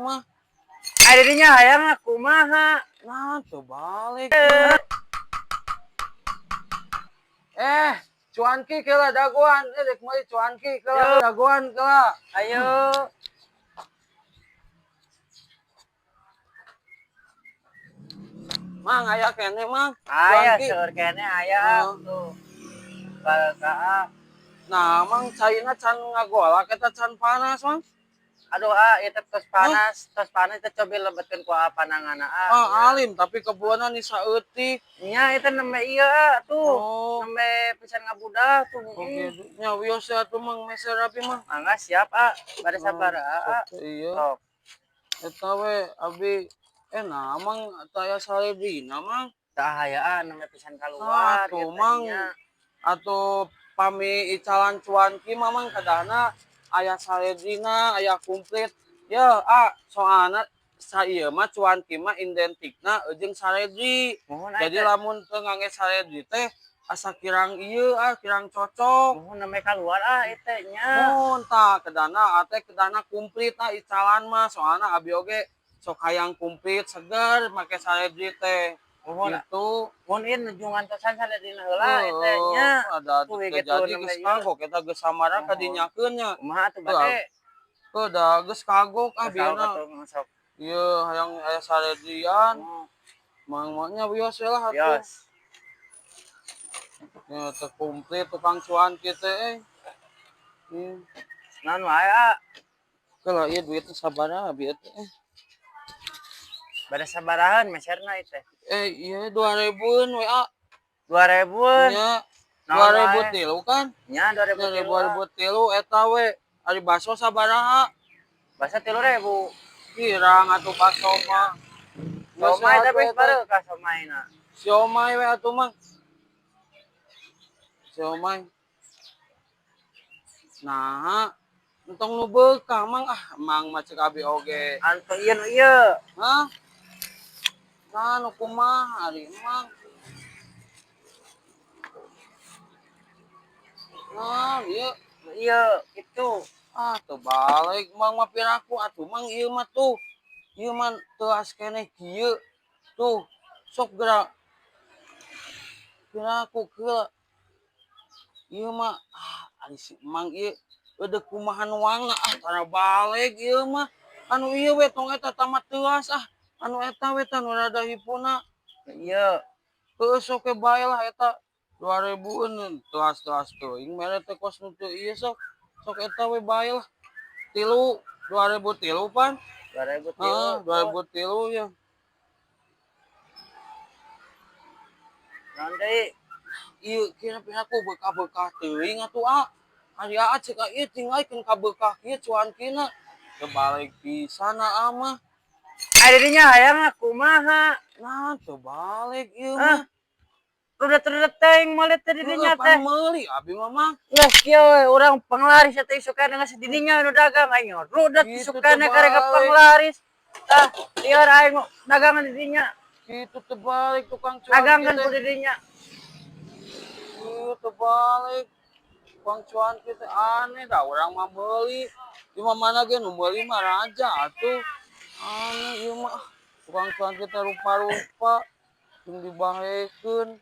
mah. Ada dinya hayang aku mah. Nah, tuh balik. Cuanki kela daguan. Dek mah cuanki kela daguan kela. Ayo. Mang aya kene mang. Aya Cuanki. seur kene aya tuh. Ka Nah, mang caina can ngagolak eta can panas mang. aduh itu tos panas itu coba lebetkeun ku pananganna Alim tapi kebuanan ni saeutik. nya itu nembe iya tuh. Oh. Nembe pisan ngabudak tuh. Oke, nya wios atuh mang meser rapi mah. Mangga siap bade sabar Iya. Sok. Eta we abi namang taya saledina mang. Tah aya nembe pisan kaluar Tuh mang atau pami icalan cuanki mamang kadana aya saledina aya komplit ya soalna saya mah cuanki mah identikna jeung saledri jadi lamun teu ngangge saledri teh asa kirang ieu kirang cocok mohon nembe kaluar eta nya mohon tah kedana kedana komplit icalan mah soalna abi oge sok hayang komplit seger make saledri teh gitu. Mun ieu nujungan tosan saledrina heula eta nya. Ada jadi geus kagok eta geus samara ka dinyakeun nya. Kumaha atuh bade? Da geus kagok biana. Ieu hayang aya saledrian. Mangnya wios we lah atuh. Wios. Ya teu komplit tukang cuan kitu Naon wae Kalau ieu duit sabaraha abi teh? Bade sabarahan meserna teh? Iya 2000-an we 2000-an. Nya 2003 kan? Nya 2003 eta we ari baso sabaraha? Baso 3000. Kirang atuh baso mah. Somai tapi baru ka somaina. Siomay we atuh mah. Siomay. Nah, entong nu beukah mang mang mah ceuk abi oge. Anu ieu. Hah? Nah, nu kumaha ari mang? Nah, Ieu itu. Teu balik mang mah piraku atuh mang ieu mah tuh. Ieu mah teu askeneh kieu. Tuh, sok geura piraku keula. Ieu mah ari si mang ieu eudeuh kumaha nuangna tara balik ieu mah. Anu ieu we tong eta tamat teuas anu eta we tah nu rada hipuna. Ieu. Heuh sok we bae lah eta 2000-an teas teuing mere teh kos nu teu ieu sok eta we bae lah. 2003 pan. 2003. 2003 ya. Naon deui? Ieu kira pihakku bekah-bekah teuing atuh ari ceuk ieu tinggalkeun ka bekah kieu cuankina. Teu balik pisan mah. Ada dinya hayang kumaha? Nah, teu balik ieu mah. Rudet-rudet teuing molet teh di dinya teh. Meuli abi mah. Geus kieu we urang panglaris eta isukan geus di dinya nu dagang aing rudet isukana karega panglaris. Lieur aing dagangan di dinya. Kitu teu balik tukang cuan. Dagangkeun ku di dinya. Teu balik. Tukang cuan kitu aneh dah urang mah meuli. Di mana ge nu meuli mah raja atuh. Aneh ieu mah. Tukang cuan kita rupa-rupa jeung dibahekeun.